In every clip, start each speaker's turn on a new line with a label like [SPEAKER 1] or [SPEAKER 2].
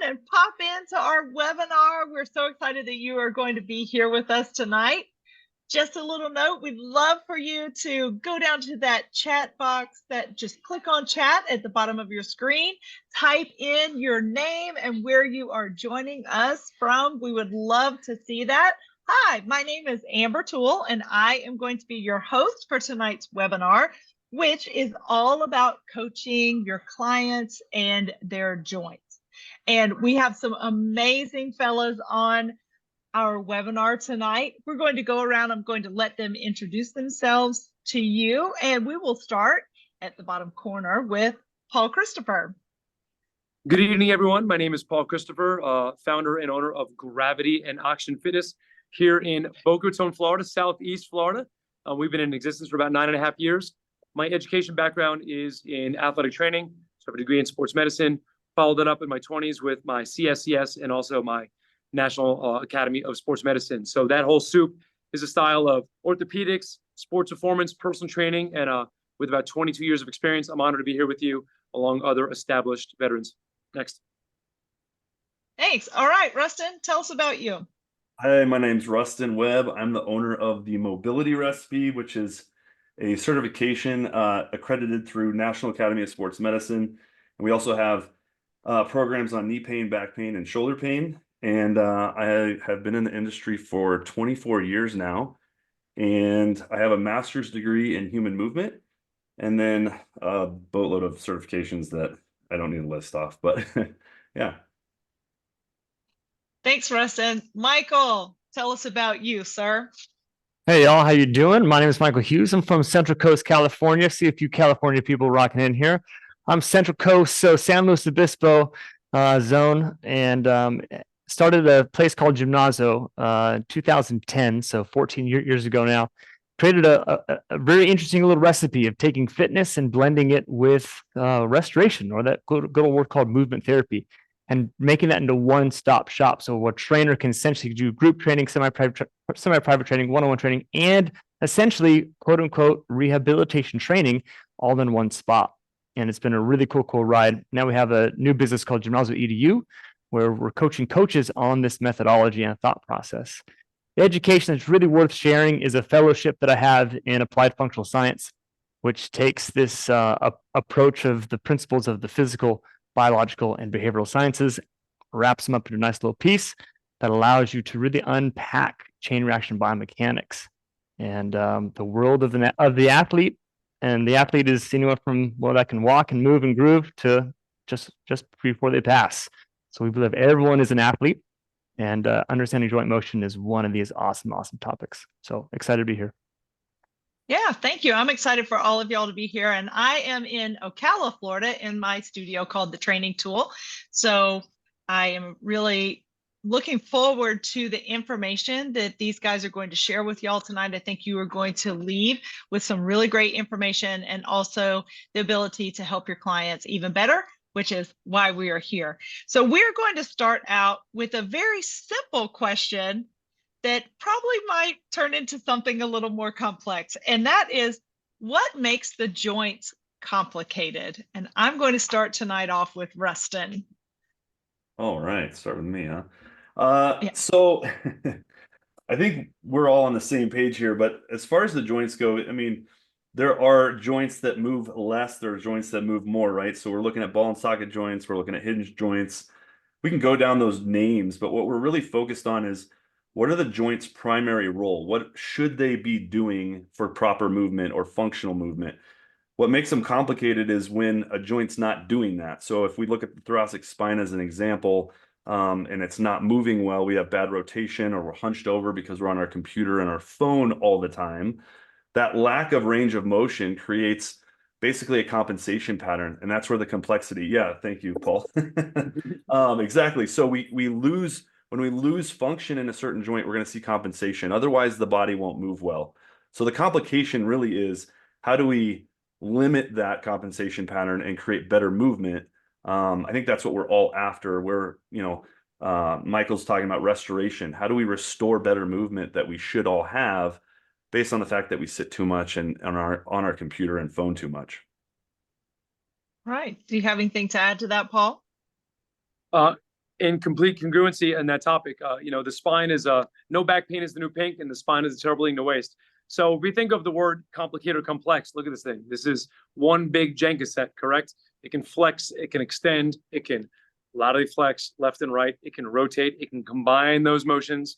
[SPEAKER 1] and pop into our webinar. We're so excited that you are going to be here with us tonight. Just a little note, we'd love for you to go down to that chat box, just click on chat at the bottom of your screen, type in your name and where you are joining us from. We would love to see that. Hi, my name is Amber Toole, and I am going to be your host for tonight's webinar, which is all about coaching your clients and their joints. And we have some amazing fellows on our webinar tonight. We're going to go around. I'm going to let them introduce themselves to you, and we will start at the bottom corner with Paul Christopher.
[SPEAKER 2] Good evening, everyone. My name is Paul Christopher, founder and owner of Gravity and Oxygen Fitness here in Boca Raton, Florida, Southeast Florida. We've been in existence for about 9.5 years. My education background is in athletic training, so I have a degree in sports medicine, followed that up in my 20s with my CSCS and also my National Academy of Sports Medicine. So that whole soup is a style of orthopedics, sports performance, personal training, and with about 22 years of experience, I'm honored to be here with you along other established veterans. Next.
[SPEAKER 1] Thanks. All right, Rustin, tell us about you.
[SPEAKER 3] Hi, my name's Rustin Webb. I'm the owner of the Mobility Recipe, which is a certification accredited through National Academy of Sports Medicine. And we also have programs on knee pain, back pain, and shoulder pain. And I have been in the industry for 24 years now. And I have a master's degree in human movement and then a boatload of certifications that I don't need to list off, but yeah.
[SPEAKER 1] Thanks, Rustin. Michael, tell us about you, sir.
[SPEAKER 4] Hey, y'all, how you doing? My name is Michael Hughes. I'm from Central Coast, California. See a few California people rocking in here. I'm Central Coast, so San Luis Obispo zone, and started a place called Gimnazo in 2010, so 14 years ago now. Created a very interesting little recipe of taking fitness and blending it with restoration, or that good old word called movement therapy, and making that into one-stop shop. So a trainer can essentially do group training, semi-private training, one-on-one training, and essentially, quote unquote, rehabilitation training all in one spot. And it's been a really cool ride. Now we have a new business called Gimnazo EDU, where we're coaching coaches on this methodology and thought process. The education that's really worth sharing is a fellowship that I have in applied functional science, which takes this approach of the principles of the physical, biological, and behavioral sciences, wraps them up into a nice little piece that allows you to really unpack chain reaction biomechanics and the world of the athlete. And the athlete is anyone from what I can walk and move and groove to just before they pass. So we believe everyone is an athlete, and understanding joint motion is one of these awesome topics. So excited to be here.
[SPEAKER 1] Yeah, thank you. I'm excited for all of y'all to be here. And I am in Ocala, Florida, in my studio called The Training Tool. So I am really looking forward to the information that these guys are going to share with y'all tonight. I think you are going to leave with some really great information and also the ability to help your clients even better, which is why we are here. So we're going to start out with a very simple question that probably might turn into something a little more complex. And that is, what makes the joints complicated? And I'm going to start tonight off with Rustin.
[SPEAKER 3] All right, start with me, huh?
[SPEAKER 1] Yeah.
[SPEAKER 3] So I think we're all on the same page here, but as far as the joints go, I mean, there are joints that move less, there are joints that move more, right? So we're looking at ball and socket joints, we're looking at hinge joints. We can go down those names, but what we're really focused on is, what are the joints' primary role? What should they be doing for proper movement or functional movement? What makes them complicated is when a joint's not doing that. So if we look at the thoracic spine as an example, and it's not moving well, we have bad rotation, or we're hunched over because we're on our computer and our phone all the time. That lack of range of motion creates basically a compensation pattern, and that's where the complexity. Yeah, thank you, Paul. Exactly. So we lose. When we lose function in a certain joint, we're going to see compensation. Otherwise, the body won't move well. So the complication really is, how do we limit that compensation pattern and create better movement? I think that's what we're all after. Michael's talking about restoration. How do we restore better movement that we should all have based on the fact that we sit too much and on our computer and phone too much?
[SPEAKER 1] Right. Do you have anything to add to that, Paul?
[SPEAKER 2] in complete congruency in that topic. The spine is no back pain is the new pink, and the spine is a terrible thing to waste. So if we think of the word complicated or complex, look at this thing. This is one big Jenga set, correct? It can flex, it can extend, it can laterally flex left and right, it can rotate, it can combine those motions.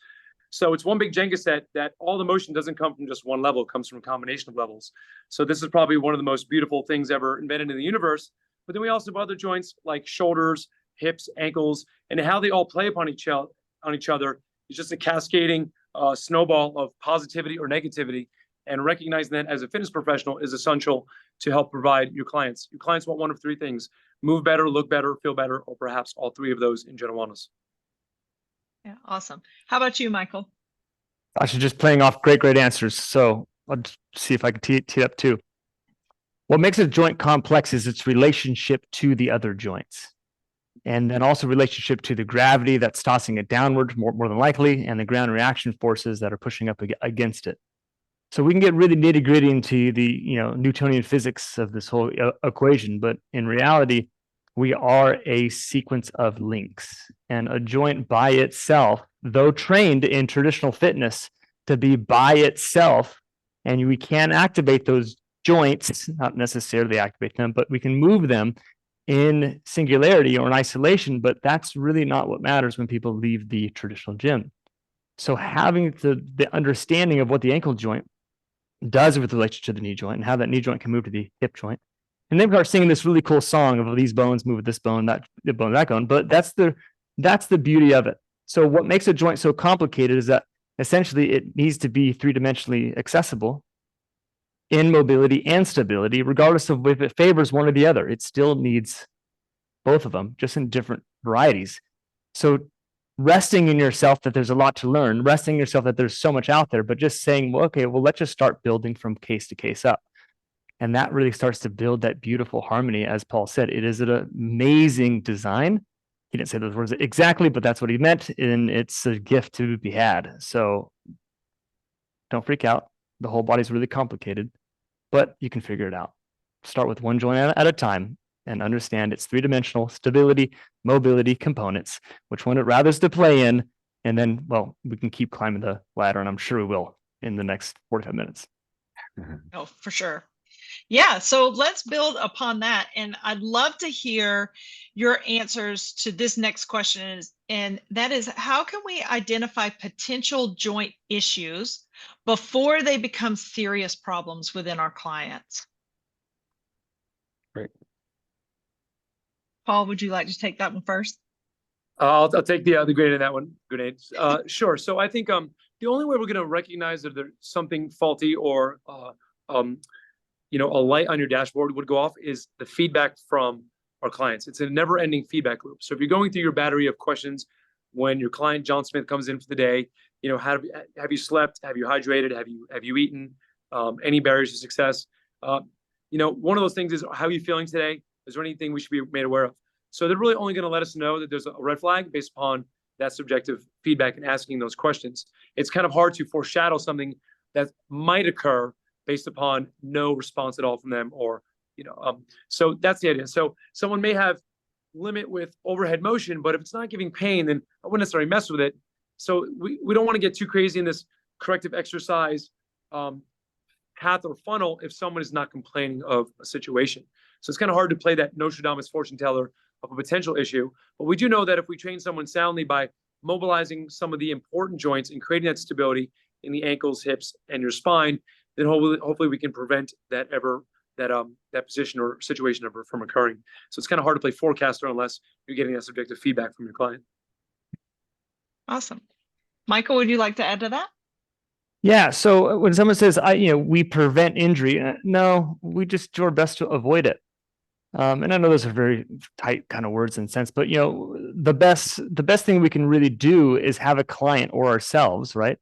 [SPEAKER 2] So it's one big Jenga set that all the motion doesn't come from just one level, it comes from a combination of levels. So this is probably one of the most beautiful things ever invented in the universe. But then we also have other joints like shoulders, hips, ankles, and how they all play upon each other is just a cascading snowball of positivity or negativity. And recognizing that as a fitness professional is essential to help provide your clients. Your clients want one of three things: move better, look better, feel better, or perhaps all three of those in general wellness.
[SPEAKER 1] Yeah, awesome. How about you, Michael?
[SPEAKER 4] Actually, just playing off great answers. So I'll see if I can tee it up too. What makes a joint complex is its relationship to the other joints. And then also relationship to the gravity that's tossing it downward more than likely, and the ground reaction forces that are pushing up against it. So we can get really nitty gritty into the Newtonian physics of this whole equation, but in reality, we are a sequence of links, and a joint by itself, though trained in traditional fitness to be by itself, and we can activate those joints, not necessarily activate them, but we can move them in singularity or in isolation, but that's really not what matters when people leave the traditional gym. So having the understanding of what the ankle joint does with relation to the knee joint and how that knee joint can move to the hip joint. And then we start singing this really cool song of these bones move with this bone, that bone, that bone. But that's the beauty of it. So what makes a joint so complicated is that essentially it needs to be three-dimensionally accessible in mobility and stability, regardless of if it favors one or the other. It still needs both of them, just in different varieties. So resting in yourself that there's a lot to learn, resting in yourself that there's so much out there, but just saying, well, okay, well, let's just start building from case to case up. And that really starts to build that beautiful harmony. As Paul said, it is an amazing design. He didn't say those words exactly, but that's what he meant. And it's a gift to be had. So don't freak out. The whole body's really complicated, but you can figure it out. Start with one joint at a time and understand its three-dimensional stability, mobility components, which one it rathers to play in. And then, well, we can keep climbing the ladder, and I'm sure we will in the next 45 minutes.
[SPEAKER 1] Oh, for sure. Yeah, so let's build upon that. And I'd love to hear your answers to this next question, and that is, how can we identify potential joint issues before they become serious problems within our clients?
[SPEAKER 2] Great.
[SPEAKER 1] Paul, would you like to take that one first?
[SPEAKER 2] I'll take the grenade in that one. Grenades. Sure. So I think the only way we're going to recognize that there's something faulty or a light on your dashboard would go off is the feedback from our clients. It's a never-ending feedback loop. So if you're going through your battery of questions when your client John Smith comes in for the day, have you slept? Have you hydrated? Have you eaten? Any barriers to success? One of those things is, how are you feeling today? Is there anything we should be made aware of? So they're really only going to let us know that there's a red flag based upon that subjective feedback and asking those questions. It's kind of hard to foreshadow something that might occur based upon no response at all from them, or so that's the idea. So someone may have limit with overhead motion, but if it's not giving pain, then I wouldn't necessarily mess with it. So we don't want to get too crazy in this corrective exercise path or funnel if someone is not complaining of a situation. So it's kind of hard to play that Nostradamus fortune teller of a potential issue. But we do know that if we train someone soundly by mobilizing some of the important joints and creating that stability in the ankles, hips, and your spine, then hopefully we can prevent that position or situation ever from occurring. So it's kind of hard to play forecaster unless you're getting that subjective feedback from your client.
[SPEAKER 1] Awesome. Michael, would you like to add to that?
[SPEAKER 4] Yeah. So when someone says, we prevent injury, no, we just do our best to avoid it. And I know those are very tight kind of words and sense, but the best thing we can really do is have a client or ourselves, right,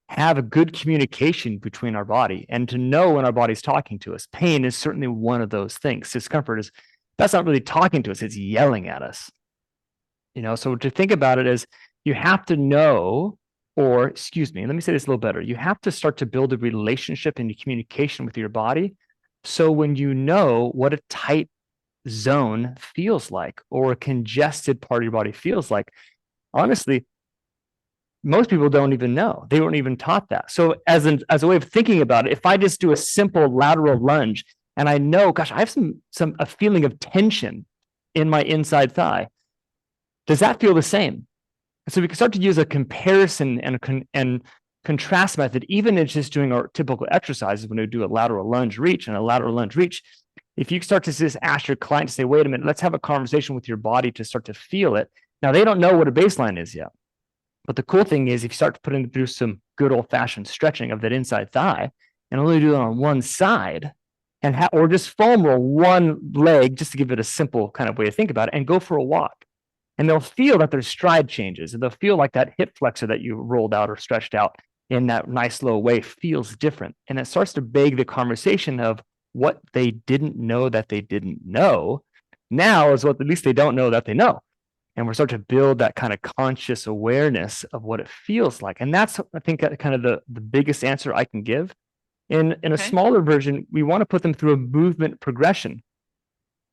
[SPEAKER 4] have a good communication between our body and to know when our body's talking to us. Pain is certainly one of those things. Discomfort that's not really talking to us, it's yelling at us. So to think about it as, you have to know, or excuse me, let me say this a little better. You have to start to build a relationship and communication with your body. So when you know what a tight zone feels like, or a congested part of your body feels like, honestly, most people don't even know. They weren't even taught that. So as a way of thinking about it, if I just do a simple lateral lunge and I know, gosh, I have a feeling of tension in my inside thigh, does that feel the same? So we can start to use a comparison and contrast method, even in just doing our typical exercises when we do a lateral lunge reach and a lateral lunge reach. If you start to just ask your client to say, wait a minute, let's have a conversation with your body to start to feel it. Now, they don't know what a baseline is yet. But the cool thing is if you start to put in through some good old fashioned stretching of that inside thigh and only do it on one side or just foam roll one leg, just to give it a simple kind of way to think about it, and go for a walk. And they'll feel that their stride changes, and they'll feel like that hip flexor that you rolled out or stretched out in that nice low way feels different. And it starts to beg the conversation of what they didn't know that they didn't know now is what at least they don't know that they know. And we're starting to build that kind of conscious awareness of what it feels like. And that's, I think, kind of the biggest answer I can give. In a smaller version, we want to put them through a movement progression.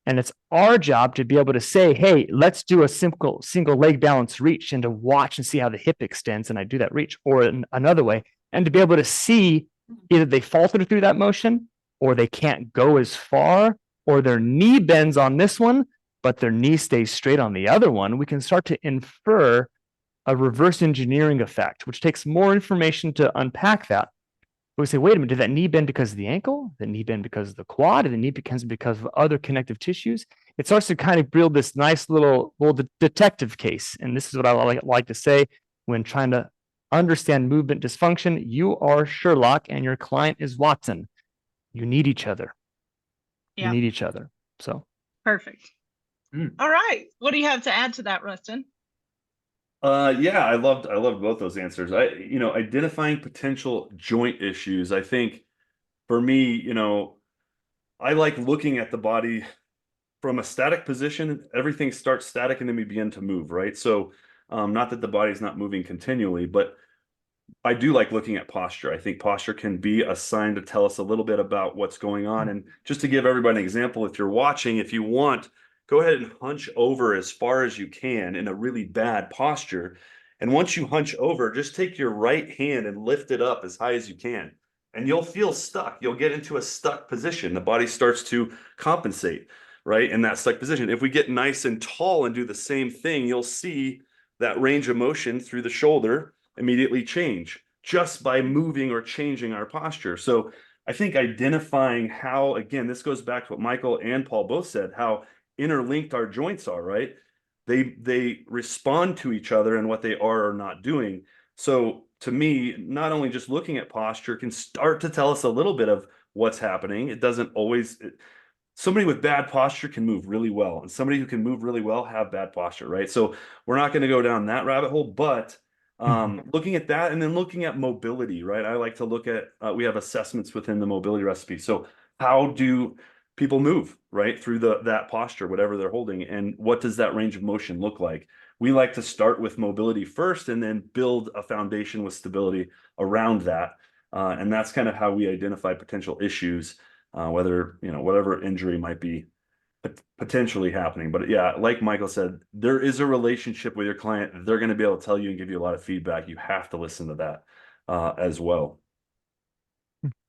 [SPEAKER 4] And it's our job to be able to say, hey, let's do a simple single leg balance reach and to watch and see how the hip extends. And I do that reach, or another way, and to be able to see either they falter through that motion or they can't go as far, or their knee bends on this one, but their knee stays straight on the other one. We can start to infer a reverse engineering effect, which takes more information to unpack that. But we say, wait a minute, did that knee bend because of the ankle? Did the knee bend because of the quad? Did the knee bend because of other connective tissues? It starts to kind of build this nice little detective case. And this is what I like to say when trying to understand movement dysfunction. You are Sherlock and your client is Watson. You need each other.
[SPEAKER 1] Yeah.
[SPEAKER 4] You need each other. So
[SPEAKER 1] perfect. All right. What do you have to add to that, Rustin?
[SPEAKER 3] Yeah, I loved both those answers. Identifying potential joint issues. I think for me, I like looking at the body from a static position. Everything starts static and then we begin to move, right? So, not that the body's not moving continually, but I do like looking at posture. I think posture can be a sign to tell us a little bit about what's going on. And just to give everybody an example, if you're watching, if you want, go ahead and hunch over as far as you can in a really bad posture. And once you hunch over, just take your right hand and lift it up as high as you can. And you'll feel stuck. You'll get into a stuck position. The body starts to compensate, right, in that stuck position. If we get nice and tall and do the same thing, you'll see that range of motion through the shoulder immediately change just by moving or changing our posture. So I think identifying how, again, this goes back to what Michael and Paul both said, how interlinked our joints are, right? They respond to each other and what they are or not doing. So to me, not only just looking at posture can start to tell us a little bit of what's happening. It doesn't always, somebody with bad posture can move really well, and somebody who can move really well have bad posture, right? So we're not going to go down that rabbit hole, but looking at that and then looking at mobility, right? I like to look at, we have assessments within the mobility recipe. So how do people move, right, through that posture, whatever they're holding, and what does that range of motion look like? We like to start with mobility first and then build a foundation with stability around that. And that's kind of how we identify potential issues, whether, whatever injury might be potentially happening. But yeah, like Michael said, there is a relationship with your client. They're going to be able to tell you and give you a lot of feedback. You have to listen to that as well.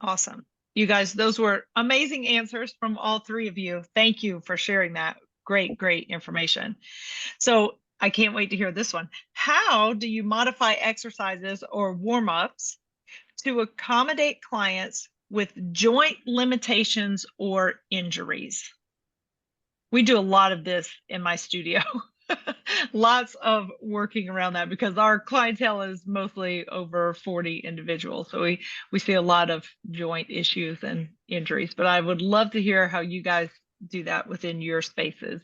[SPEAKER 1] Awesome. You guys, those were amazing answers from all three of you. Thank you for sharing that. Great information. So I can't wait to hear this one. How do you modify exercises or warm-ups to accommodate clients with joint limitations or injuries? We do a lot of this in my studio. Lots of working around that because our clientele is mostly over 40 individuals. So we see a lot of joint issues and injuries, but I would love to hear how you guys do that within your spaces.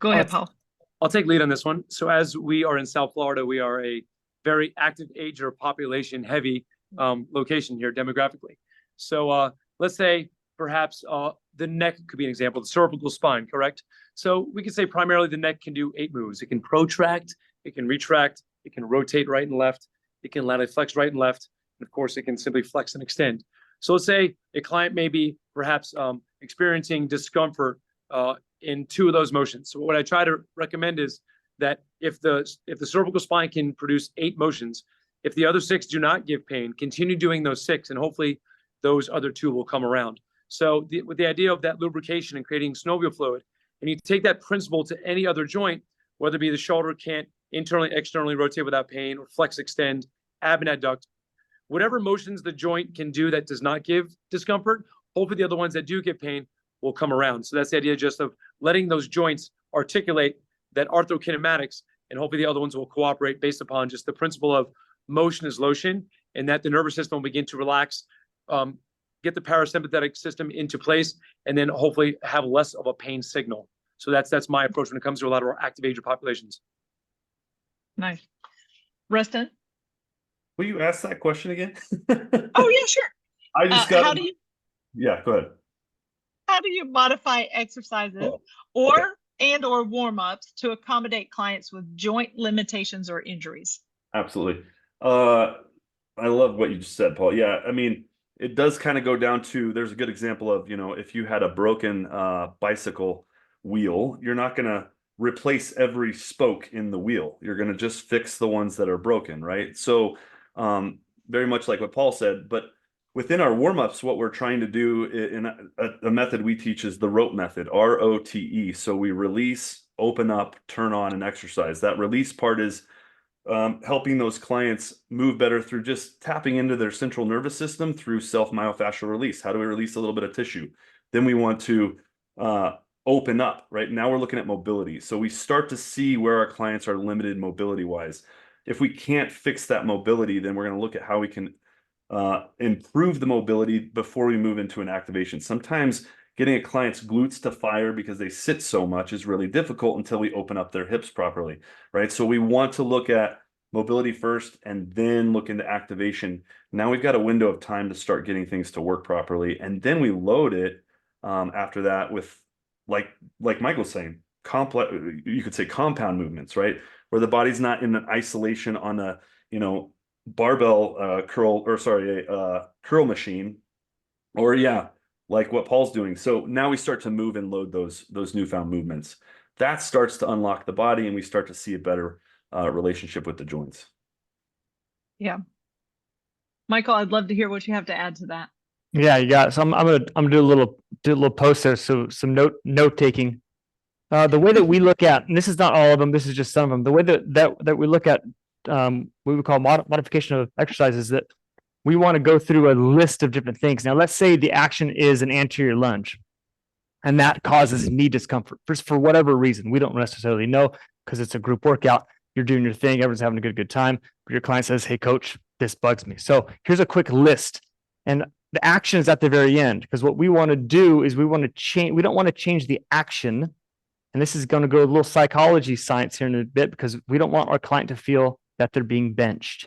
[SPEAKER 1] Go ahead, Paul.
[SPEAKER 2] I'll take lead on this one. So as we are in South Florida, we are a very active age or population heavy location here demographically. So let's say perhaps the neck could be an example, the cervical spine, correct? So we can say primarily the neck can do 8 moves. It can protract, it can retract, it can rotate right and left, it can laterally flex right and left, and of course it can simply flex and extend. So let's say a client may be perhaps experiencing discomfort in 2 of those motions. So what I try to recommend is that if the cervical spine can produce 8 motions, if the other 6 do not give pain, continue doing those 6, and hopefully those other 2 will come around. So with the idea of that lubrication and creating synovial fluid, and you take that principle to any other joint, whether it be the shoulder can't internally, externally rotate without pain, or flex, extend, ab and adduct, whatever motions the joint can do that does not give discomfort, hopefully the other ones that do give pain will come around. So that's the idea just of letting those joints articulate that arthrokinematics, and hopefully the other ones will cooperate based upon just the principle of motion is lotion, and that the nervous system will begin to relax, get the parasympathetic system into place, and then hopefully have less of a pain signal. So that's my approach when it comes to a lot of our active age populations.
[SPEAKER 1] Nice. Rustin?
[SPEAKER 3] Will you ask that question again?
[SPEAKER 1] Oh, yeah, sure.
[SPEAKER 3] I just got.
[SPEAKER 1] How do you?
[SPEAKER 3] Yeah, go ahead.
[SPEAKER 1] How do you modify exercises or warm-ups to accommodate clients with joint limitations or injuries?
[SPEAKER 3] Absolutely. I love what you just said, Paul. Yeah, I mean, it does kind of go down to, there's a good example of, if you had a broken bicycle wheel, you're not going to replace every spoke in the wheel. You're going to just fix the ones that are broken, right? So very much like what Paul said, but within our warm-ups, what we're trying to do in a method we teach is the rote method, ROTE. So we release, open up, turn on, and exercise. That release part is helping those clients move better through just tapping into their central nervous system through self-myofascial release. How do we release a little bit of tissue? Then we want to open up, right? Now we're looking at mobility. So we start to see where our clients are limited mobility-wise. If we can't fix that mobility, then we're going to look at how we can improve the mobility before we move into an activation. Sometimes getting a client's glutes to fire because they sit so much is really difficult until we open up their hips properly, right? So we want to look at mobility first and then look into activation. Now we've got a window of time to start getting things to work properly. And then we load it after that with, like Michael's saying, complex, you could say compound movements, right? Where the body's not in an isolation on a, barbell curl machine, or like what Paul's doing. So now we start to move and load those newfound movements. That starts to unlock the body, and we start to see a better relationship with the joints.
[SPEAKER 1] Yeah. Michael, I'd love to hear what you have to add to that.
[SPEAKER 4] Yeah, you got it. So I'm gonna do a little post there. So some note taking. The way that we look at, and this is not all of them, this is just some of them. The way that we look at what we call modification of exercises, that we want to go through a list of different things. Now, let's say the action is an anterior lunge, and that causes knee discomfort for whatever reason. We don't necessarily know, because it's a group workout. You're doing your thing, everyone's having a good time, but your client says, "Hey, coach, this bugs me." So here's a quick list, and the action is at the very end, because what we want to do is we want to change. We don't want to change the action, and this is going to go a little psychology science here in a bit, because we don't want our client to feel that they're being benched.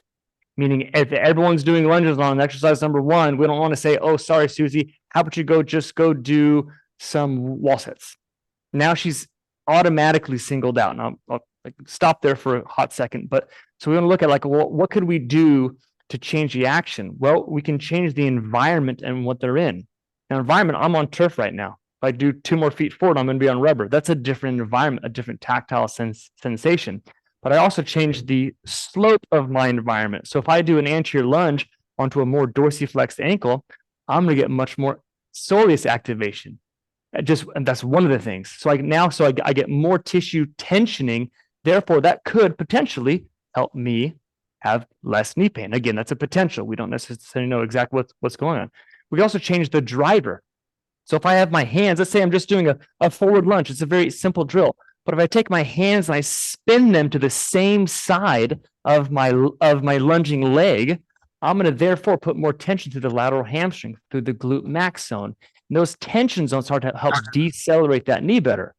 [SPEAKER 4] Meaning, if everyone's doing lunges on exercise number 1, we don't want to say, "Oh, sorry, Susie, how about you go do some wall sits?" Now she's automatically singled out. Now I'll stop there for a hot second. But so we want to look at what could we do to change the action? Well, we can change the environment and what they're in. Now, environment, I'm on turf right now. If I do 2 more feet forward, I'm going to be on rubber. That's a different environment, a different tactile sensation. But I also change the slope of my environment. So if I do an anterior lunge onto a more dorsiflexed ankle, I'm going to get much more soleus activation. And that's one of the things. So I get more tissue tensioning. Therefore, that could potentially help me have less knee pain. Again, that's a potential. We don't necessarily know exactly what's going on. We can also change the driver. So if I have my hands, let's say I'm just doing a forward lunge. It's a very simple drill. But if I take my hands and I spin them to the same side of my lunging leg, I'm going to therefore put more tension to the lateral hamstring through the glute max zone. And those tension zones start to help decelerate that knee better.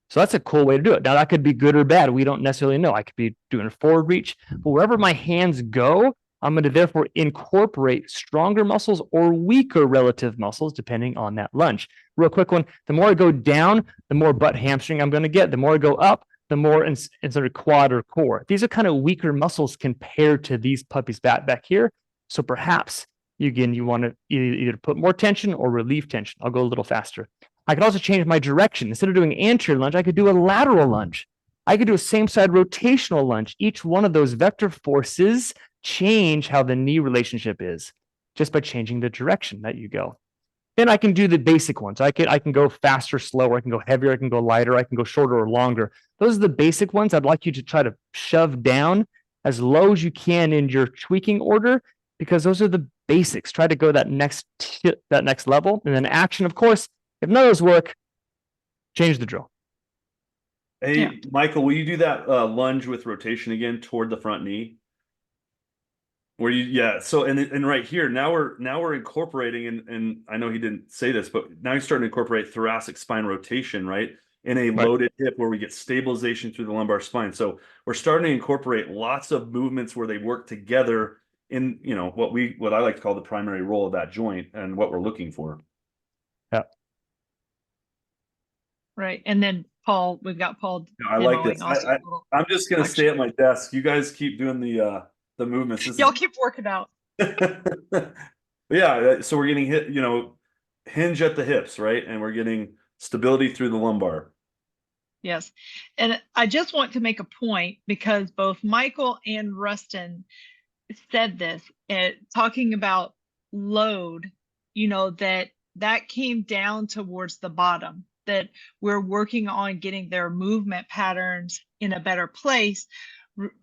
[SPEAKER 4] So that's a cool way to do it. Now, that could be good or bad. We don't necessarily know. I could be doing a forward reach. But wherever my hands go, I'm going to therefore incorporate stronger muscles or weaker relative muscles, depending on that lunge. Real quick one, the more I go down, the more butt hamstring I'm going to get. The more I go up, the more instead of quad or core. These are kind of weaker muscles compared to these puppies back here. So perhaps, you want to either put more tension or relieve tension. I'll go a little faster. I could also change my direction. Instead of doing anterior lunge, I could do a lateral lunge. I could do a same side rotational lunge. Each one of those vector forces change how the knee relationship is just by changing the direction that you go. Then I can do the basic ones. I can go faster, slower. I can go heavier. I can go lighter. I can go shorter or longer. Those are the basic ones I'd like you to try to shove down as low as you can in your tweaking order, because those are the basics. Try to go that next level. And then action, of course, if none of those work, change the drill.
[SPEAKER 3] Hey,
[SPEAKER 1] Yeah.
[SPEAKER 3] Michael, will you do that lunge with rotation again toward the front knee? Where you, yeah. So, and right here, now we're incorporating, and I know he didn't say this, but now he's starting to incorporate thoracic spine rotation, right? In a loaded hip where we get stabilization through the lumbar spine. So we're starting to incorporate lots of movements where they work together in, you know, what I like to call the primary role of that joint and what we're looking for.
[SPEAKER 4] Yeah.
[SPEAKER 1] Right. And then Paul, we've got Paul.
[SPEAKER 3] I like this.
[SPEAKER 1] Also
[SPEAKER 3] I'm just gonna stay at my desk. You guys keep doing the movements.
[SPEAKER 1] Y'all keep working out.
[SPEAKER 3] Yeah, so we're getting hit, you know, hinge at the hips, right? And we're getting stability through the lumbar.
[SPEAKER 1] Yes. And I just want to make a point, because both Michael and Rustin said this, talking about load, you know, that came down towards the bottom, that we're working on getting their movement patterns in a better place,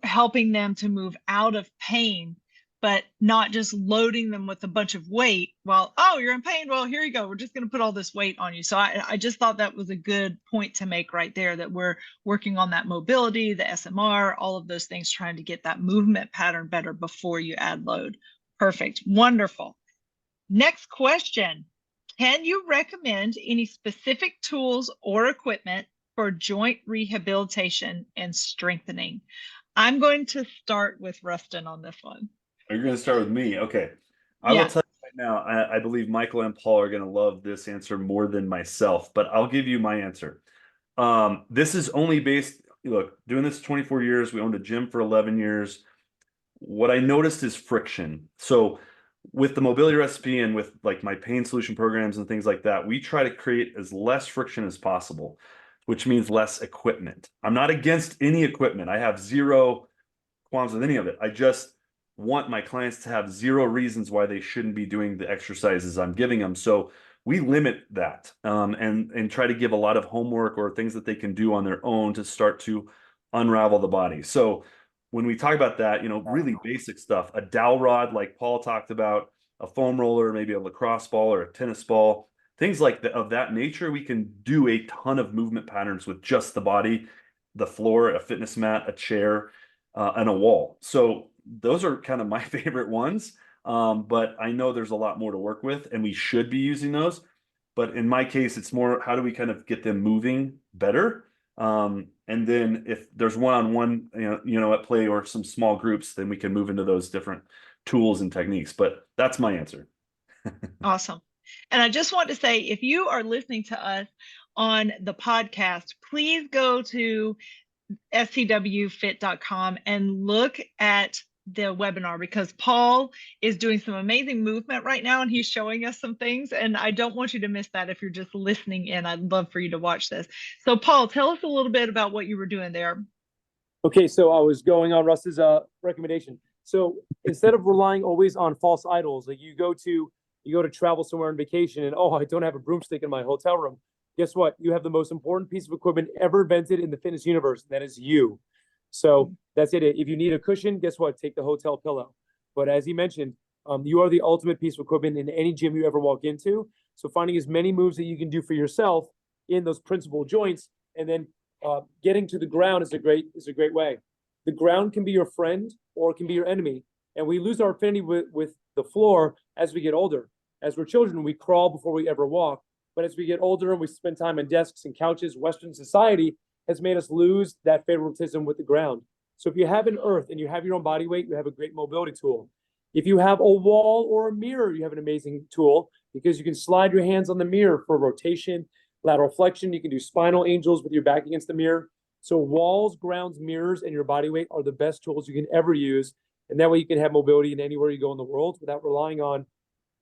[SPEAKER 1] helping them to move out of pain, but not just loading them with a bunch of weight. Well, oh, you're in pain. Well, here you go. We're just going to put all this weight on you. So I just thought that was a good point to make right there, that we're working on that mobility, the SMR, all of those things, trying to get that movement pattern better before you add load. Perfect. Wonderful. Next question. Can you recommend any specific tools or equipment for joint rehabilitation and strengthening? I'm going to start with Rustin on this one.
[SPEAKER 3] You're going to start with me. Okay. I will tell you right now, I believe Michael and Paul are going to love this answer more than myself, but I'll give you my answer. This is only based, look, doing this 24 years, we owned a gym for 11 years. What I noticed is friction. So with the mobility recipe and with like my pain solution programs and things like that, we try to create as less friction as possible, which means less equipment. I'm not against any equipment. I have zero qualms with any of it. I just want my clients to have zero reasons why they shouldn't be doing the exercises I'm giving them. So we limit that and try to give a lot of homework or things that they can do on their own to start to unravel the body. So when we talk about that, you know, really basic stuff, a dowel rod, like Paul talked about, a foam roller, maybe a lacrosse ball or a tennis ball, things like that, of that nature, we can do a ton of movement patterns with just the body, the floor, a fitness mat, a chair, and a wall. So those are kind of my favorite ones. But I know there's a lot more to work with, and we should be using those. But in my case, it's more, how do we kind of get them moving better? And then if there's one-on-one, you know, at play or some small groups, then we can move into those different tools and techniques. But that's my answer.
[SPEAKER 1] Awesome. And I just want to say, if you are listening to us on the podcast, please go to scwfit.com and look at the webinar, because Paul is doing some amazing movement right now and he's showing us some things, and I don't want you to miss that. If you're just listening in, I'd love for you to watch this. So Paul, tell us a little bit about what you were doing there.
[SPEAKER 2] Okay, so I was going on Russ's recommendation. So instead of relying always on false idols, like you go to travel somewhere on vacation and, oh, I don't have a broomstick in my hotel room. Guess what? You have the most important piece of equipment ever invented in the fitness universe. That is you. So that's it. If you need a cushion, guess what? Take the hotel pillow. But as he mentioned, you are the ultimate piece of equipment in any gym you ever walk into. So finding as many moves that you can do for yourself in those principal joints, and then getting to the ground is a great way. The ground can be your friend or it can be your enemy. And we lose our affinity with the floor as we get older. As we're children, we crawl before we ever walk. But as we get older and we spend time on desks and couches, Western society has made us lose that favoritism with the ground. So if you have an earth and you have your own body weight, you have a great mobility tool. If you have a wall or a mirror, you have an amazing tool, because you can slide your hands on the mirror for rotation, lateral flexion. You can do spinal angels with your back against the mirror. So walls, grounds, mirrors, and your body weight are the best tools you can ever use. And that way you can have mobility in anywhere you go in the world without relying on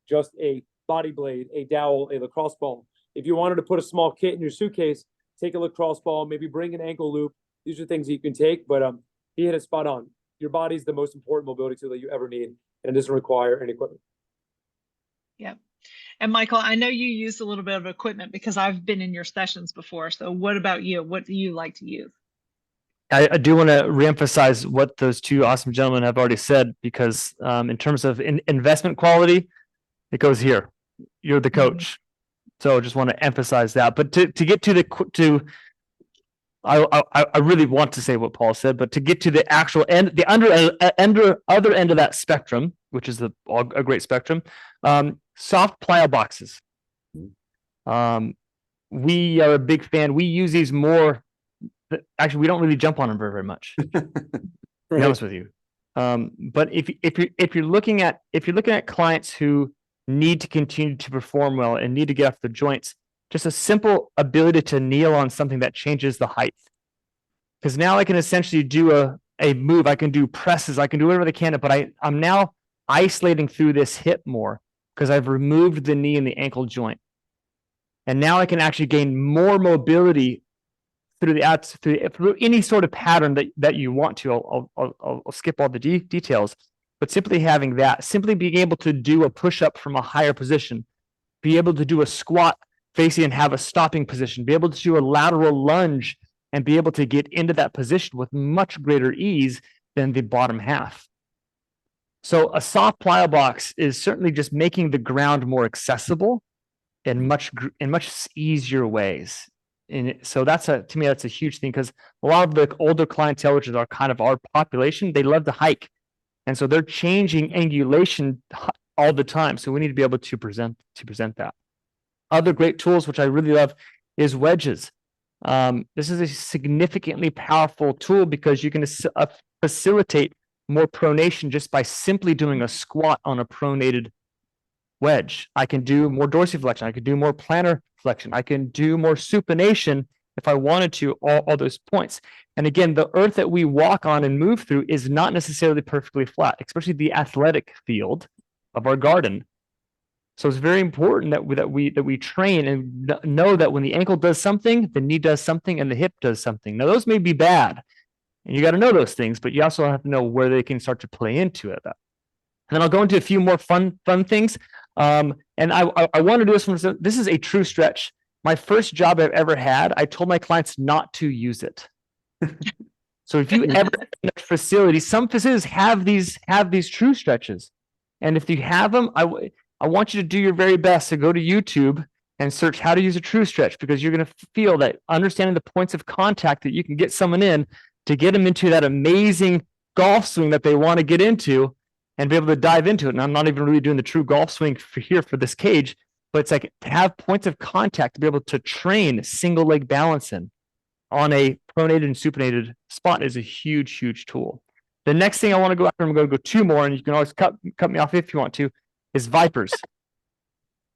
[SPEAKER 2] just a body blade, a dowel, a lacrosse ball. If you wanted to put a small kit in your suitcase, take a lacrosse ball, maybe bring an ankle loop, These are things that you can take, but he hit it spot on. Your body's the most important mobility tool that you ever need, and it doesn't require any equipment.
[SPEAKER 1] Yeah. And Michael, I know you use a little bit of equipment because I've been in your sessions before. So what about you? What do you like to use?
[SPEAKER 4] I do want to reemphasize what those two awesome gentlemen have already said, because in terms of investment quality, it goes here. You're the coach. So I just want to emphasize that. But to get to I really want to say what Paul said, but to get to the actual end, the other end of that spectrum, which is a great spectrum, soft plyo boxes. We are a big fan. We use these more. Actually, we don't really jump on them very much. To be honest with you. But if you're looking at clients who need to continue to perform well and need to get off the joints, just a simple ability to kneel on something that changes the height. Because now I can essentially do a move. I can do presses. I can do whatever I can, but I'm now isolating through this hip more because I've removed the knee and the ankle joint. And now I can actually gain more mobility through through any sort of pattern that you want to. I'll skip all the details, but simply having that, simply being able to do a push-up from a higher position, be able to do a squat facing and have a stopping position, be able to do a lateral lunge and be able to get into that position with much greater ease than the bottom half. So a soft plyo box is certainly just making the ground more accessible in much easier ways. And so to me, that's a huge thing, because a lot of the older clientele, which is our kind of our population, they love to hike. And so they're changing angulation all the time. So we need to be able to present that. Other great tools, which I really love, is wedges. This is a significantly powerful tool because you can facilitate more pronation just by simply doing a squat on a pronated wedge. I can do more dorsiflexion. I can do more plantar flexion. I can do more supination if I wanted to, all those points. And again, the earth that we walk on and move through is not necessarily perfectly flat, especially the athletic field of our garden. So it's very important that we train and know that when the ankle does something, the knee does something, and the hip does something. Now, those may be bad, and you got to know those things, but you also have to know where they can start to play into it. And then I'll go into a few more fun things. And I want to do this from, this is a true stretch. My first job I've ever had, I told my clients not to use it. So if you ever in a facility, some facilities have these true stretches, and if you have them, I want you to do your very best to go to YouTube and search how to use a true stretch, because you're going to feel that understanding the points of contact that you can get someone in to get them into that amazing golf swing that they want to get into and be able to dive into it. And I'm not even really doing the true golf swing for this cage, but it's like to have points of contact to be able to train single leg balancing on a pronated and supinated spot is a huge, huge tool. The next thing I want to go after, I'm going to go two more, and you can always cut me off if you want to, is vipers.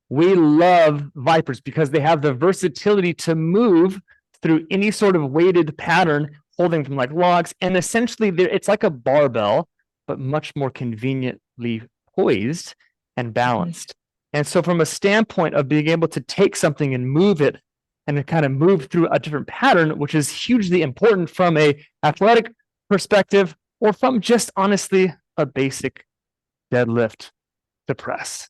[SPEAKER 4] We love vipers because they have the versatility to move through any sort of weighted pattern, holding from like logs, and essentially it's like a barbell, but much more conveniently poised and balanced. And so from a standpoint of being able to take something and move it and to kind of move through a different pattern, which is hugely important from a athletic perspective, or from just honestly a basic deadlift to press,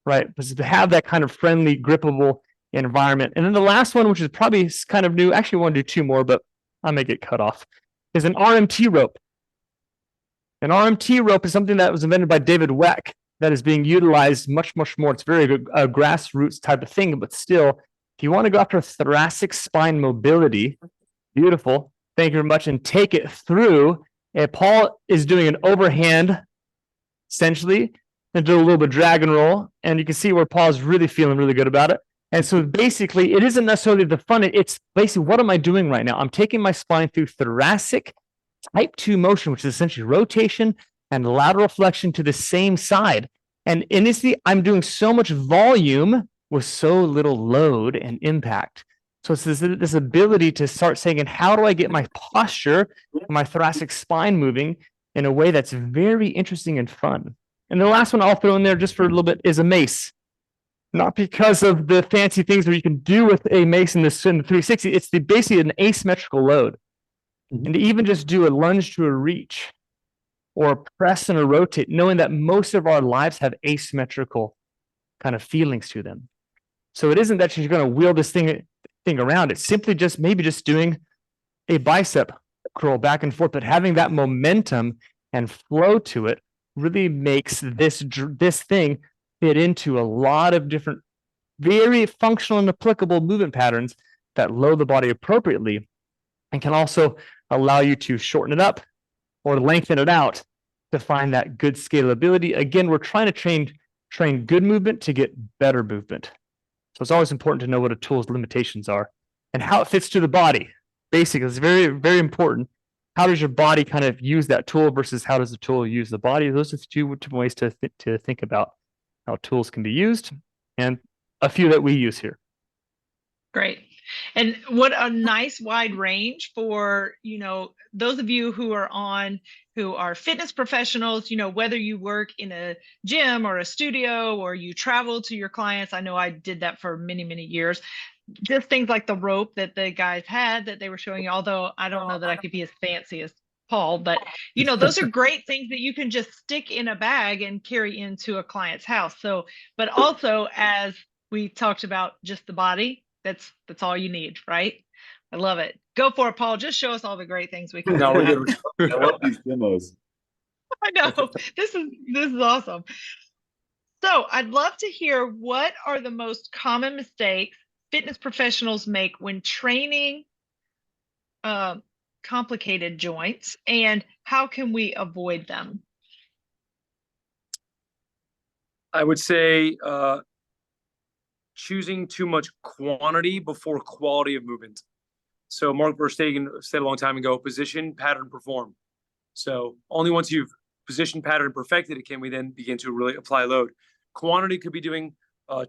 [SPEAKER 4] right? Because to have that kind of friendly, grippable environment. And then the last one, which is probably kind of new, actually I want to do two more, but I may get cut off, is an RMT rope. An RMT rope is something that was invented by David Weck that is being utilized much, much more. It's very good, grassroots type of thing, but still, if you want to go after thoracic spine mobility, beautiful, thank you very much, and take it through. And Paul is doing an overhand, essentially, and do a little bit of drag and roll, and you can see where Paul's really feeling really good about it. And so basically, it isn't necessarily the fun, it's basically, what am I doing right now? I'm taking my spine through thoracic type 2 motion, which is essentially rotation and lateral flexion to the same side. And initially, I'm doing so much volume with so little load and impact. So it's this ability to start saying, and how do I get my posture, my thoracic spine moving in a way that's very interesting and fun? And the last one I'll throw in there just for a little bit is a mace. Not because of the fancy things that you can do with a mace in the 360. It's basically an asymmetrical load. And to even just do a lunge to a reach or a press and a rotate, knowing that most of our lives have asymmetrical kind of feelings to them. So it isn't that you're going to wheel this thing around. It's simply just maybe just doing a bicep curl back and forth, but having that momentum and flow to it really makes this thing fit into a lot of different very functional and applicable movement patterns that load the body appropriately and can also allow you to shorten it up or lengthen it out to find that good scalability. Again, we're trying to train good movement to get better movement. So it's always important to know what a tool's limitations are and how it fits to the body. Basically, it's very, very important. How does your body kind of use that tool versus how does the tool use the body? Those are the two ways to think about how tools can be used, and a few that we use here.
[SPEAKER 1] Great. And what a nice wide range for, those of you who are fitness professionals, whether you work in a gym or a studio or you travel to your clients. I know I did that for many, many years. Just things like the rope that the guys had that they were showing you, although I don't know that I could be as fancy as Paul, but those are great things that you can just stick in a bag and carry into a client's house. So, but also as we talked about just the body, that's all you need, right? I love it. Go for it, Paul. Just show us all the great things we can do.
[SPEAKER 3] I love these demos.
[SPEAKER 1] I know. This is awesome. So I'd love to hear, what are the most common mistakes fitness professionals make when training complicated joints, and how can we avoid them?
[SPEAKER 2] I would say choosing too much quantity before quality of movement. So Mark Verstegen said a long time ago, position, pattern, perform. So only once you've positioned, pattern, perfected it can we then begin to really apply load. Quantity could be doing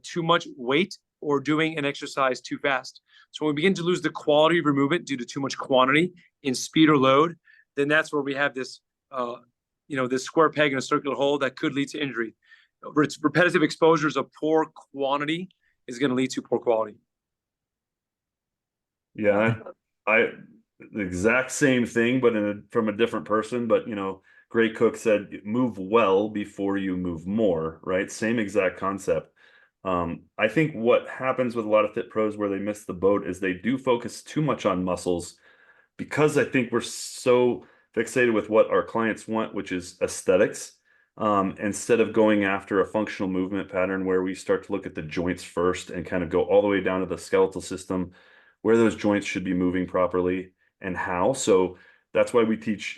[SPEAKER 2] too much weight or doing an exercise too fast. So when we begin to lose the quality of your movement due to too much quantity in speed or load, then that's where we have this, this square peg in a circular hole that could lead to injury. Repetitive exposures of poor quantity is going to lead to poor quality.
[SPEAKER 3] Yeah, I the exact same thing, but from a different person. But Gray Cook said, move well before you move more, right? Same exact concept. I think what happens with a lot of fit pros where they miss the boat is they do focus too much on muscles, because I think we're so fixated with what our clients want, which is aesthetics, instead of going after a functional movement pattern where we start to look at the joints first and kind of go all the way down to the skeletal system, where those joints should be moving properly and how. So that's why we teach,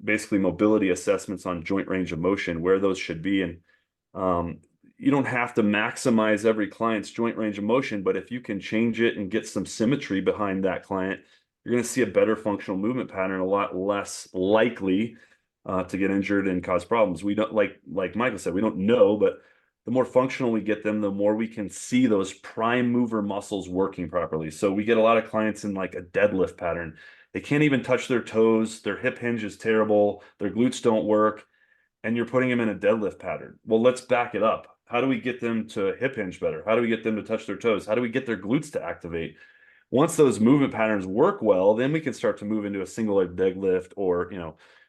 [SPEAKER 3] basically mobility assessments on joint range of motion, where those should be. And you don't have to maximize every client's joint range of motion, but if you can change it and get some symmetry behind that client, you're going to see a better functional movement pattern, a lot less likely to get injured and cause problems. We don't, like Michael said, we don't know, but the more functional we get them, the more we can see those prime mover muscles working properly. So we get a lot of clients in like a deadlift pattern. They can't even touch their toes. Their hip hinge is terrible. Their glutes don't work. And you're putting them in a deadlift pattern. Well, let's back it up. How do we get them to hip hinge better? How do we get them to touch their toes? How do we get their glutes to activate? Once those movement patterns work well, then we can start to move into a single leg deadlift, or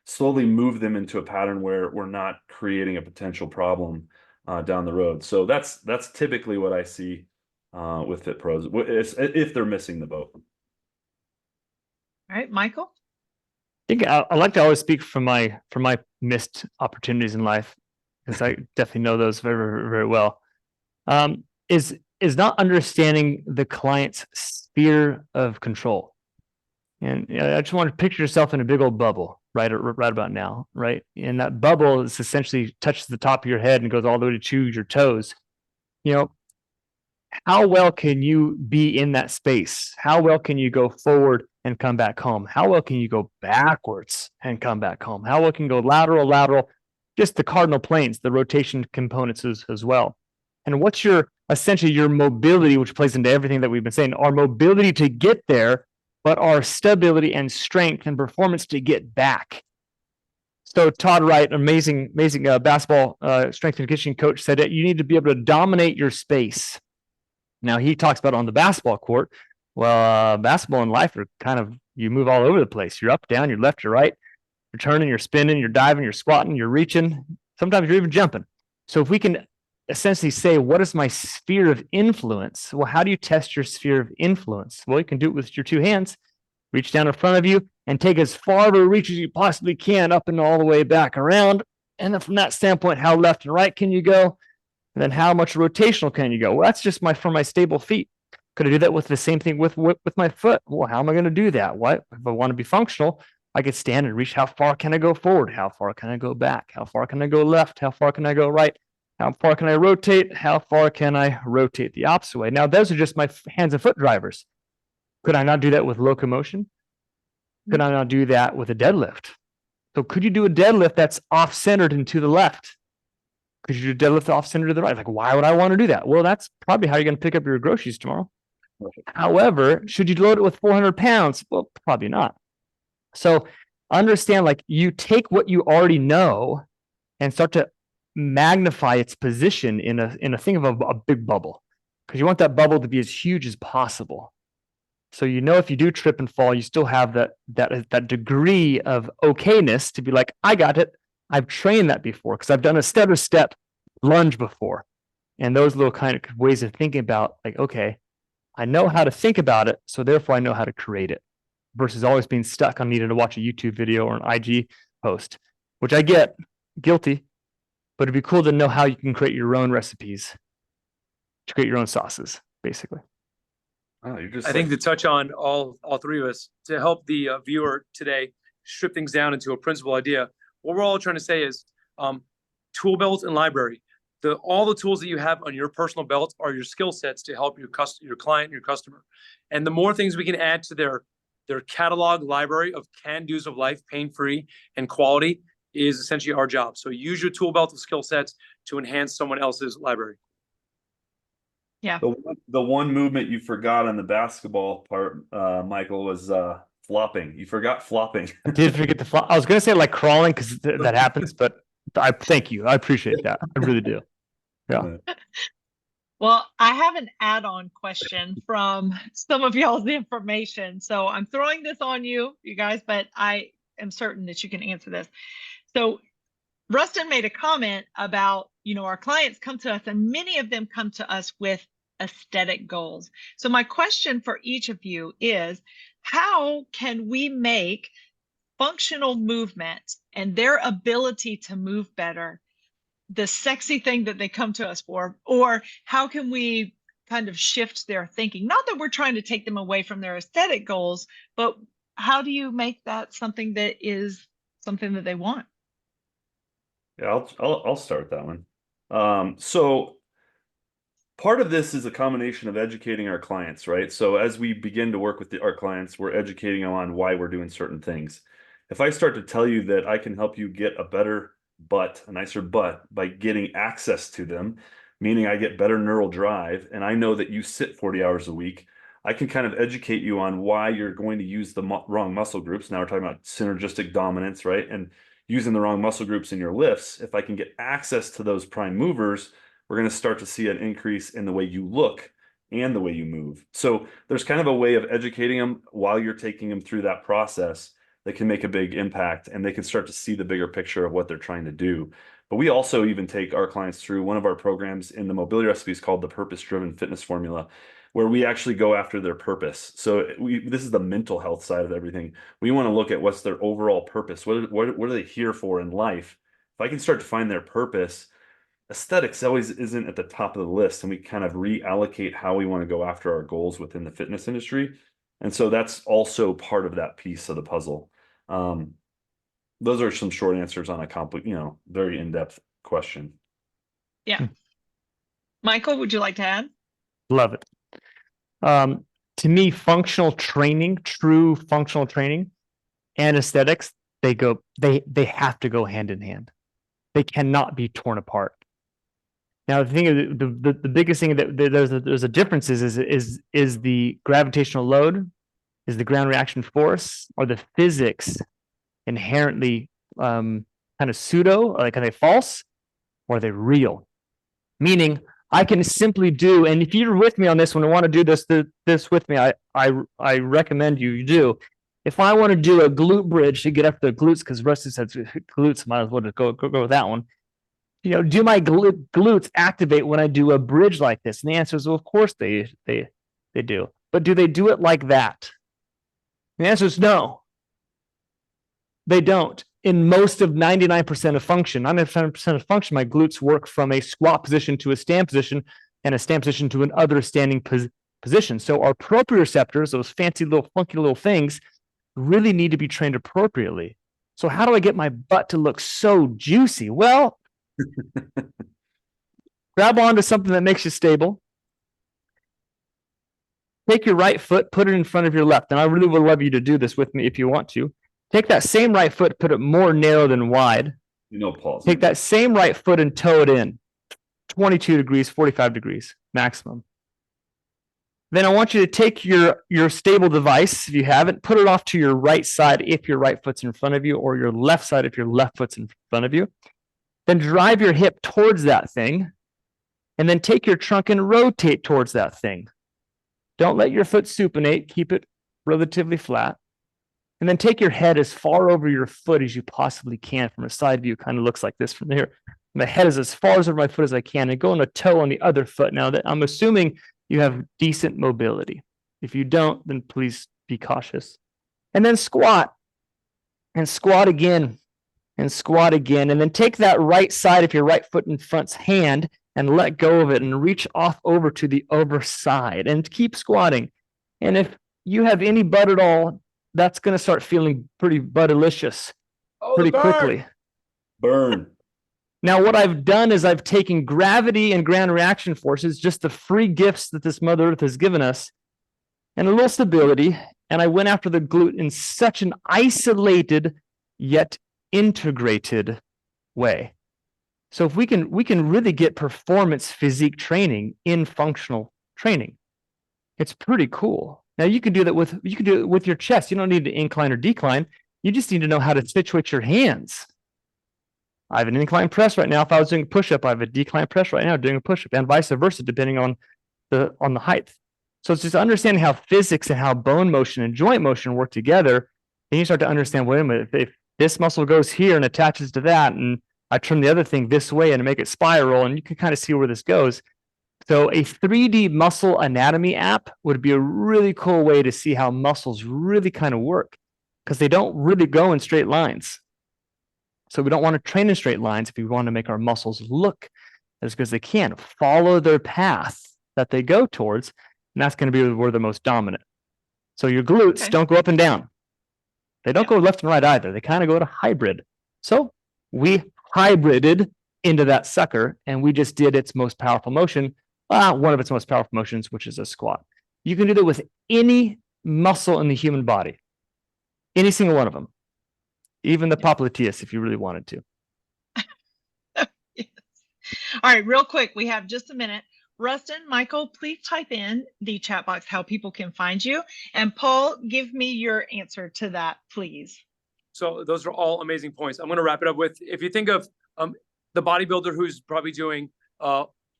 [SPEAKER 3] slowly move them into a pattern where we're not creating a potential problem down the road. So that's typically what I see with fit pros if they're missing the boat.
[SPEAKER 1] All right, Michael.
[SPEAKER 4] I think I like to always speak from my missed opportunities in life, because I definitely know those very, very well. Is not understanding the client's sphere of control. And I just want to picture yourself in a big old bubble, right about now, right? And that bubble is essentially touches the top of your head and goes all the way to your toes. How well can you be in that space? How well can you go forward and come back home? How well can you go backwards and come back home? How well can you go lateral, just the cardinal planes, the rotation components as well. And what's essentially your mobility, which plays into everything that we've been saying, our mobility to get there, but our stability and strength and performance to get back. So Todd Wright, amazing basketball strength and conditioning coach, said that you need to be able to dominate your space. Now he talks about on the basketball court. Well, basketball and life are kind of You move all over the place. You're up, down, you're left, you're right. You're turning, you're spinning, you're diving, you're squatting, you're reaching. Sometimes you're even jumping. So if we can essentially say, what is my sphere of influence? Well, how do you test your sphere of influence? Well, you can do it with your two hands. Reach down in front of you and take as far of a reach as you possibly can up and all the way back around. And then from that standpoint, how left and right can you go? And then how much rotational can you go? Well, that's just for my stable feet. Could I do that with the same thing with my foot? Well, how am I going to do that? What if I want to be functional? I could stand and reach. How far can I go forward? How far can I go back? How far can I go left? How far can I go right? How far can I rotate? How far can I rotate the opposite way? Now, those are just my hands and foot drivers. Could I not do that with locomotion? Could I not do that with a deadlift? So could you do a deadlift that's off-centered and to the left? Could you do a deadlift off-centered to the right? Like, why would I want to do that? Well, that's probably how you're going to pick up your groceries tomorrow. However, should you load it with 400 pounds? Well, probably not. So understand, like, you take what you already know and start to magnify its position in a thing of a big bubble, because you want that bubble to be as huge as possible. So if you do trip and fall, you still have that degree of okayness to be like, I got it. I've trained that before because I've done a step lunge before. And those little kind of ways of thinking about, like, okay, I know how to think about it, so therefore I know how to create it, versus always being stuck on needing to watch a YouTube video or an IG post, which I get, guilty, but it'd be cool to know how you can create your own recipes, to create your own sauces, basically.
[SPEAKER 3] Oh, you're just
[SPEAKER 2] I think to touch on all three of us, to help the viewer today strip things down into a principal idea, what we're all trying to say is tool belt and library. All the tools that you have on your personal belt are your skill sets to help your client, your customer. And the more things we can add to their catalog library of can-dos of life, pain-free and quality, is essentially our job. So use your tool belt of skill sets to enhance someone else's library.
[SPEAKER 1] Yeah.
[SPEAKER 3] The one movement you forgot on the basketball part, Michael, was flopping. You forgot flopping.
[SPEAKER 4] I did forget the flop. I was going to say like crawling, because that happens, but I thank you. I appreciate that. I really do. Yeah.
[SPEAKER 1] Well, I have an add-on question from some of y'all's information. So I'm throwing this on you guys, but I am certain that you can answer this. So Rustin made a comment about, our clients come to us, and many of them come to us with aesthetic goals. So my question for each of you is, how can we make functional movement and their ability to move better the sexy thing that they come to us for? Or how can we kind of shift their thinking? Not that we're trying to take them away from their aesthetic goals, but how do you make that something that is something that they want?
[SPEAKER 3] Yeah, I'll start that one. So part of this is a combination of educating our clients, right? So as we begin to work with our clients, we're educating them on why we're doing certain things. If I start to tell you that I can help you get a better butt, a nicer butt, by getting access to them, meaning I get better neural drive, and I know that you sit 40 hours a week, I can kind of educate you on why you're going to use the wrong muscle groups. Now we're talking about synergistic dominance, right? And using the wrong muscle groups in your lifts. If I can get access to those prime movers, we're going to start to see an increase in the way you look and the way you move. So there's kind of a way of educating them while you're taking them through that process that can make a big impact, and they can start to see the bigger picture of what they're trying to do. But we also even take our clients through one of our programs in the mobility recipes called the Purpose-Driven Fitness Formula, where we actually go after their purpose. So this is the mental health side of everything. We want to look at what's their overall purpose. What are they here for in life? If I can start to find their purpose, aesthetics always isn't at the top of the list, and we kind of reallocate how we want to go after our goals within the fitness industry. And so that's also part of that piece of the puzzle. Those are some short answers on a very in-depth question.
[SPEAKER 1] Yeah. Michael, would you like to add?
[SPEAKER 4] Love it. To me, functional training, true functional training, and aesthetics, they have to go hand in hand. They cannot be torn apart. Now, the thing is, the biggest thing that there's a difference is the gravitational load, is the ground reaction force, or the physics inherently kind of pseudo, like, are they false or are they real? Meaning, I can simply do, and if you're with me on this one and want to do this with me, I recommend you do. If I want to do a glute bridge to get up the glutes, because Rusty said glutes, might as well just go with that one. Do my glutes activate when I do a bridge like this? And the answer is, well, of course they do. But do they do it like that? The answer is no. They don't. In most of 99% of function, 99% of function, my glutes work from a squat position to a stand position and a stand position to another standing position. So our proprioceptors, those fancy little funky little things, really need to be trained appropriately. So how do I get my butt to look so juicy? Well, grab onto something that makes you stable. Take your right foot, put it in front of your left. And I really would love you to do this with me if you want to. Take that same right foot, put it more narrow than wide.
[SPEAKER 3] Paul.
[SPEAKER 4] Take that same right foot and toe it in. 22 degrees, 45 degrees maximum. Then I want you to take your stable device, if you haven't, put it off to your right side if your right foot's in front of you, or your left side if your left foot's in front of you. Then drive your hip towards that thing, and then take your trunk and rotate towards that thing. Don't let your foot supinate. Keep it relatively flat. And then take your head as far over your foot as you possibly can. From a side view, kind of looks like this from here. My head is as far as over my foot as I can, and go on a toe on the other foot. Now, that I'm assuming you have decent mobility. If you don't, then please be cautious. And then squat. And squat again. And squat again. And then take that right side of your right foot in front's hand and let go of it and reach off over to the other side and keep squatting. And if you have any butt at all, that's going to start feeling pretty butt-delicious pretty quickly.
[SPEAKER 3] Burn.
[SPEAKER 4] Now, what I've done is I've taken gravity and ground reaction forces, just the free gifts that this Mother Earth has given us, and a little stability, and I went after the glute in such an isolated yet integrated way. So if we can really get performance physique training in functional training. It's pretty cool. Now you can do it with your chest. You don't need to incline or decline. You just need to know how to situate your hands. I have an incline press right now. If I was doing a push-up, I have a decline press right now doing a push-up, and vice versa, depending on the height. So it's just understanding how physics and how bone motion and joint motion work together. Then you start to understand, wait a minute, if this muscle goes here and attaches to that, and I turn the other thing this way and make it spiral, and you can kind of see where this goes. So a 3D muscle anatomy app would be a really cool way to see how muscles really kind of work, because they don't really go in straight lines. So we don't want to train in straight lines if we want to make our muscles look as good as they can. Follow their path that they go towards, and that's going to be where they're most dominant. So your glutes don't go up and down. They don't go left and right either. They kind of go to hybrid. So we hybrided into that sucker, and we just did its most powerful motion, one of its most powerful motions, which is a squat. You can do that with any muscle in the human body, any single one of them, even the popliteus, if you really wanted to.
[SPEAKER 1] Yes. All right, real quick, we have just a minute. Rustin, Michael, please type in the chat box how people can find you. And Paul, give me your answer to that, please.
[SPEAKER 2] So those are all amazing points. I'm going to wrap it up with, if you think of the bodybuilder who's probably doing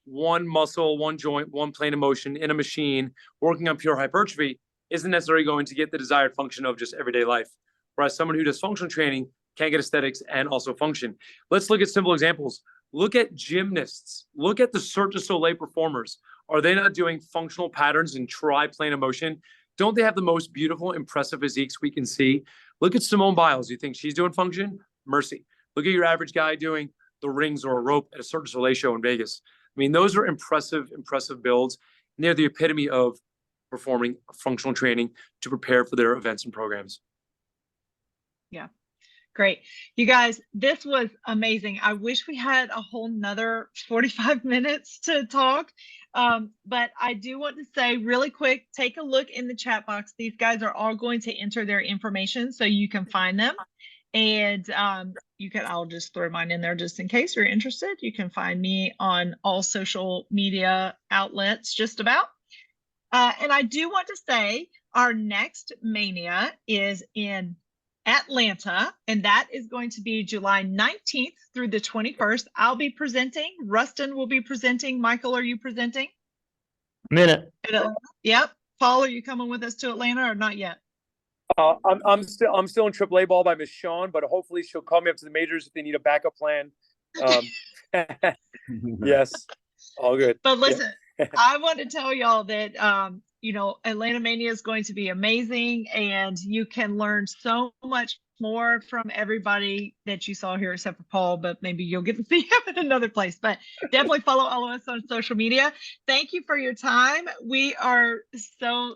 [SPEAKER 2] one muscle, one joint, one plane of motion in a machine, working on pure hypertrophy, isn't necessarily going to get the desired function of just everyday life. Whereas someone who does functional training can get aesthetics and also function. Let's look at simple examples. Look at gymnasts. Look at the Cirque du Soleil performers. Are they not doing functional patterns in tri-plane of motion? Don't they have the most beautiful, impressive physiques we can see? Look at Simone Biles. You think she's doing function? Mercy. Look at your average guy doing the rings or a rope at a Cirque du Soleil show in Vegas. I mean, those are impressive builds. And they're the epitome of performing functional training to prepare for their events and programs.
[SPEAKER 1] Yeah, great. You guys, this was amazing. I wish we had a whole nother 45 minutes to talk. But I do want to say really quick, take a look in the chat box. These guys are all going to enter their information so you can find them. And I'll just throw mine in there just in case you're interested. You can find me on all social media outlets, just about. And I do want to say our next Mania is in Atlanta, and that is going to be July 19th through the 21st. I'll be presenting. Rustin will be presenting. Michael, are you presenting?
[SPEAKER 4] Minute.
[SPEAKER 1] Yep. Paul, are you coming with us to Atlanta or not yet?
[SPEAKER 2] I'm still in AAA ball by Miss Sean, but hopefully she'll call me up to the majors if they need a backup plan. Yes, all good.
[SPEAKER 1] But listen, I want to tell y'all that Atlanta Mania is going to be amazing, and you can learn so much more from everybody that you saw here except for Paul, but maybe you'll get to see him in another place. But definitely follow all of us on social media. Thank you for your time. We are so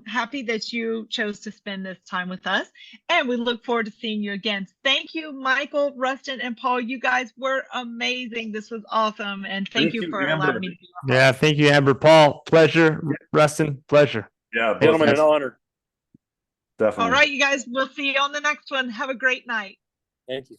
[SPEAKER 1] happy that you chose to spend this time with us, and we look forward to seeing you again. Thank you, Michael, Rustin, and Paul. You guys were amazing. This was awesome, and thank you for
[SPEAKER 3] Amber.
[SPEAKER 1] allowing me to be your host.
[SPEAKER 4] Yeah, thank you, Amber. Paul, pleasure. Rustin, pleasure.
[SPEAKER 3] Yeah, both
[SPEAKER 2] Gentlemen, an honor.
[SPEAKER 3] definitely.
[SPEAKER 1] All right, you guys, we'll see you on the next one. Have a great night.
[SPEAKER 2] Thank you.